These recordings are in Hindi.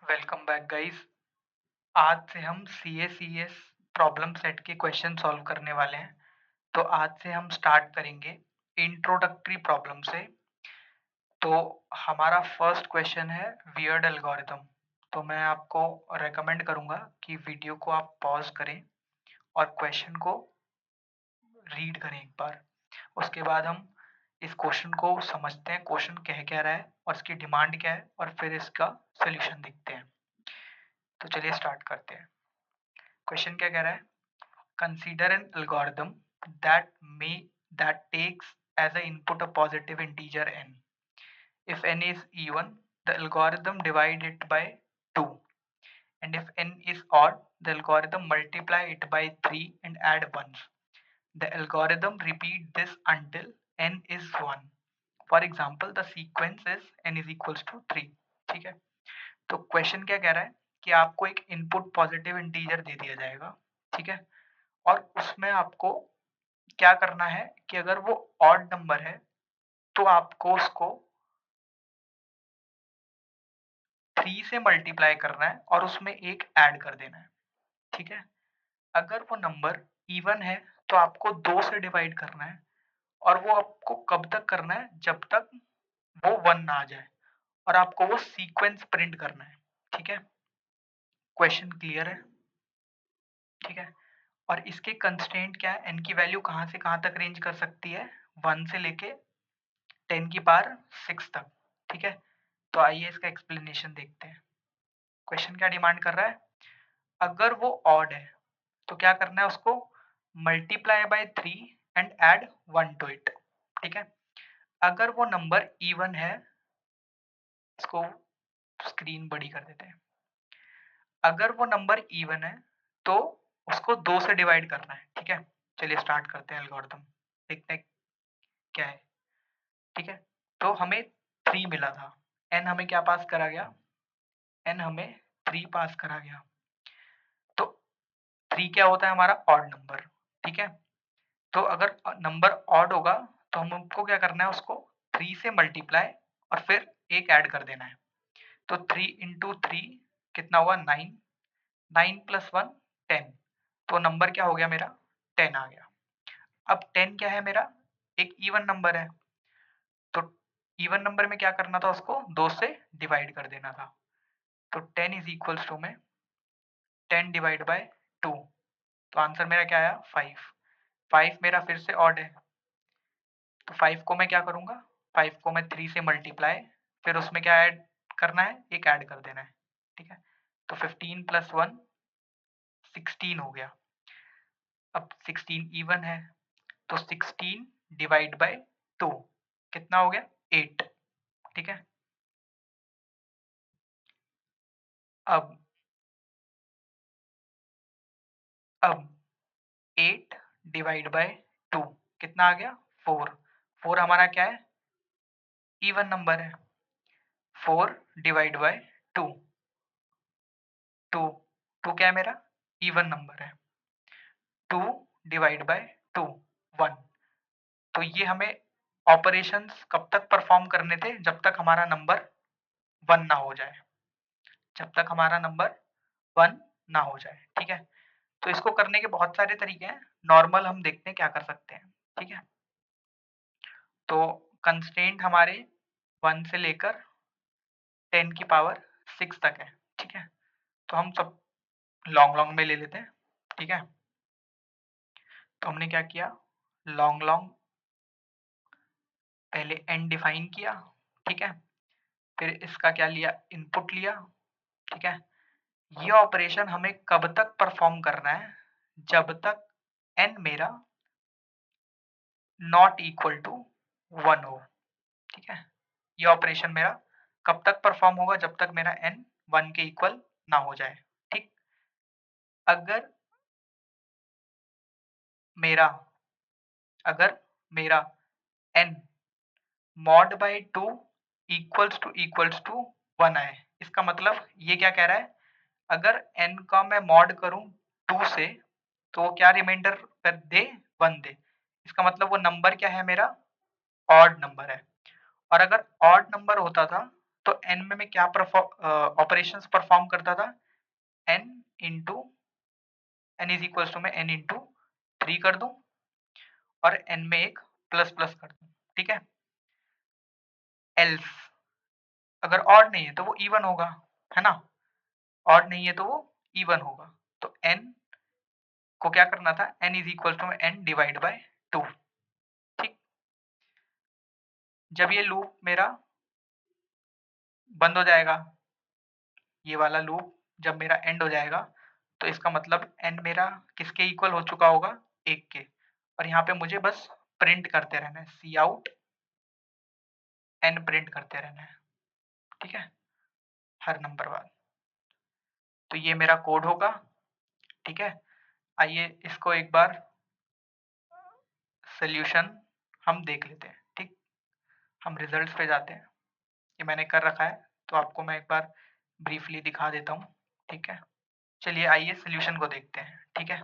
Welcome back guys. आज से हम सी एस प्रॉब्लम सेट के क्वेश्चन सॉल्व करने वाले हैं। तो आज से हम स्टार्ट करेंगे इंट्रोडक्टरी प्रॉब्लम से। तो हमारा फर्स्ट क्वेश्चन है वियर्ड एल्गोरिथम। तो मैं आपको रेकमेंड करूंगा कि वीडियो को आप पॉज करें और क्वेश्चन को रीड करें एक बार। उसके बाद हम इस क्वेश्चन को समझते हैं, क्वेश्चन कह क्या रहा है और इसकी डिमांड क्या है, और फिर इसका सोल्यूशन देखते हैं। तो चलिए स्टार्ट करते हैं। क्वेश्चन क्या कह रहा है? Consider an algorithm that may that takes as an input a positive integer n. If n is even, the algorithm divide it by 2, and if n is odd, the algorithm multiply it by 3 and add ones. The algorithm repeat this until n is 1. For example, the sequence is n is equals to 3. ठीक है, तो क्वेश्चन क्या कह रहा है कि आपको एक इनपुट पॉजिटिव इंटीजर दे दिया जाएगा। ठीक है, और उसमें आपको क्या करना है कि अगर वो ऑड नंबर है तो आपको उसको 3 से मल्टीप्लाई करना है और उसमें एक ऐड कर देना है। ठीक है, अगर वो नंबर इवन है तो आपको 2 से डिवाइड करना है, और वो आपको कब तक करना है? जब तक वो 1 ना आ जाए, और आपको वो सीक्वेंस प्रिंट करना है। ठीक है, क्वेश्चन क्लियर है? ठीक है, और इसके कंस्ट्रेंट क्या है? एन की वैल्यू कहाँ से कहाँ तक रेंज कर सकती है? 1 से लेके 10 की पावर 6 तक। ठीक है, तो आइए इसका एक्सप्लेनेशन देखते हैं। क्वेश्चन क्या डिमांड कर रहा है? अगर वो ऑड है तो क्या करना है? उसको multiply by 3 and add 1 to इट। ठीक है, अगर वो नंबर इवन है, इसको स्क्रीन बड़ी कर देते हैं। अगर वो नंबर इवन है तो उसको 2 से डिवाइड करना है। ठीक है, चलिए स्टार्ट करते हैं एल्गोरिथम, देखते हैं क्या है। ठीक है, तो हमें 3 मिला था, एन हमें क्या पास करा गया? एन हमें 3 पास करा गया। तो 3 क्या होता है? हमारा ऑड नंबर। ठीक है, तो अगर नंबर ऑड होगा तो हमको क्या करना है? उसको 3 से मल्टीप्लाई और फिर एक ऐड कर देना है। तो 3 इंटू 3 कितना हुआ? 9। 9 प्लस 1 10। तो नंबर क्या हो गया मेरा? 10 आ गया। अब 10 क्या है मेरा? एक इवन नंबर है, तो इवन नंबर में क्या करना था? उसको 2 से डिवाइड कर देना था। तो 10 इज इक्वल्स टू में 10 डिवाइड बाय 2, तो आंसर मेरा क्या आया? 5। 5 मेरा फिर से ऑड है, तो 5 को मैं क्या करूँगा? 5 को मैं 3 से मल्टीप्लाई, फिर उसमें क्या ऐड करना है? एक ऐड कर देना है। ठीक है, तो 15 प्लस 1 16 हो गया। अब 16 इवन है, तो 16 डिवाइड बाय 2 कितना हो गया? 8। ठीक है, अब 8 डिवाइड बाय 2 कितना आ गया? 4। 4 हमारा क्या है? इवन नंबर है। 4 डिवाइड बाय 2, 2 2 क्या है मेरा? इवन नंबर है। 2 डिवाइड बाय 2 1। तो ये हमें ऑपरेशंस कब तक परफॉर्म करने थे? जब तक हमारा नंबर 1 ना हो जाए। जब तक हमारा नंबर 1 ना हो जाए। ठीक है, तो इसको करने के बहुत सारे तरीके हैं। नॉर्मल हम देखते हैं क्या कर सकते हैं। ठीक है, तो कंस्ट्रेंट हमारे 1 से लेकर 10 की पावर 6 तक है। ठीक है, तो हम सब लॉन्ग लॉन्ग में ले लेते हैं। ठीक है, तो हमने क्या किया? लॉन्ग लॉन्ग पहले n डिफाइन किया। ठीक है, फिर इसका क्या लिया? इनपुट लिया। ठीक है, ये ऑपरेशन हमें कब तक परफॉर्म करना है? जब तक n मेरा नॉट इक्वल टू 1 हो। ठीक है, ये ऑपरेशन मेरा कब तक परफॉर्म होगा? जब तक मेरा n 1 के इक्वल ना हो जाए। ठीक, अगर मेरा अगर मेरा n mod by 2 equals to 1 आए, इसका मतलब ये क्या कह रहा है? अगर n का मैं मॉड करूं 2 से, तो वो क्या रिमाइंडर कर दे? 1 दे। इसका मतलब वो नंबर क्या है मेरा? ऑड नंबर है। और अगर ऑड नंबर होता था तो n में मैं क्या ऑपरेशंस परफॉर्म करता था, n into n is equals to मैं n इंटू 3 कर दूं और n में एक प्लस प्लस कर दूं, ठीक है। एल्स अगर ऑड नहीं है तो वो इवन होगा, है ना, ऑड नहीं है तो वो इवन होगा। तो n को क्या करना था, n is equal to n divide by 2, ठीक। जब ये लूप मेरा बंद हो जाएगा, ये वाला लूप जब मेरा एंड हो जाएगा, तो इसका मतलब n मेरा किसके इक्वल हो चुका होगा, 1 के। और यहाँ पे मुझे बस प्रिंट करते रहना है, सी आउट n प्रिंट करते रहना है, ठीक है, हर नंबर बाद। तो ये मेरा कोड होगा, ठीक है। आइए इसको एक बार सोल्यूशन हम देख लेते हैं, ठीक। हम रिजल्ट्स पे जाते हैं, ये मैंने कर रखा है, तो आपको मैं एक बार ब्रीफली दिखा देता हूँ, ठीक है। चलिए आइए सोल्यूशन को देखते हैं, ठीक है।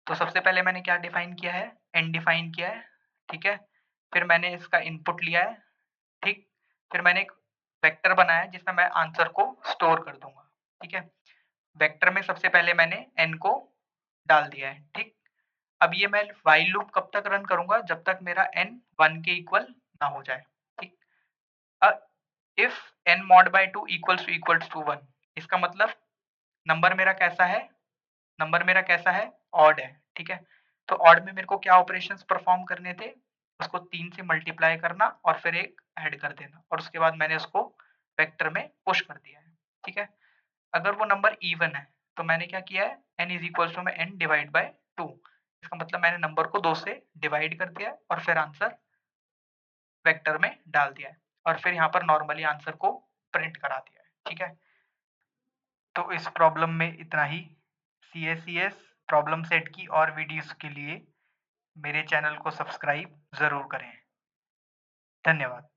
तो सबसे पहले मैंने क्या डिफाइन किया है, n डिफाइन किया है, ठीक है। फिर मैंने इसका इनपुट लिया है, ठीक। फिर मैंने एक वेक्टर बनाया है जिसमें मैं आंसर को स्टोर कर दूंगा, ठीक है। वेक्टर में सबसे पहले मैंने n को डाल दिया है, ठीक। अब ये मैं व्हाइल लूप कब तक रन करूंगा, जब तक मेरा n 1 के इक्वल ना हो जाए, ठीक। If n mod by 2 equals to 1, इसका मतलब नंबर मेरा कैसा है, नंबर मेरा कैसा है, ऑड है, ठीक है। तो ऑड में मेरे को क्या ऑपरेशंस परफॉर्म करने थे, उसको 3 से मल्टीप्लाई करना और फिर एक ऐड कर देना, और उसके बाद मैंने उसको वेक्टर में पुश कर दिया है, ठीक है। अगर वो नंबर इवन है तो मैंने क्या किया है, n इज इक्वल टू में n डिवाइड बाय 2, इसका मतलब मैंने नंबर को 2 से डिवाइड कर दिया है और फिर आंसर वेक्टर में डाल दिया है और फिर यहाँ पर नॉर्मली आंसर को प्रिंट करा दिया है, ठीक है। तो इस प्रॉब्लम में इतना ही। CSCS प्रॉब्लम सेट की और वीडियोस के लिए मेरे चैनल को सब्सक्राइब ज़रूर करें। धन्यवाद।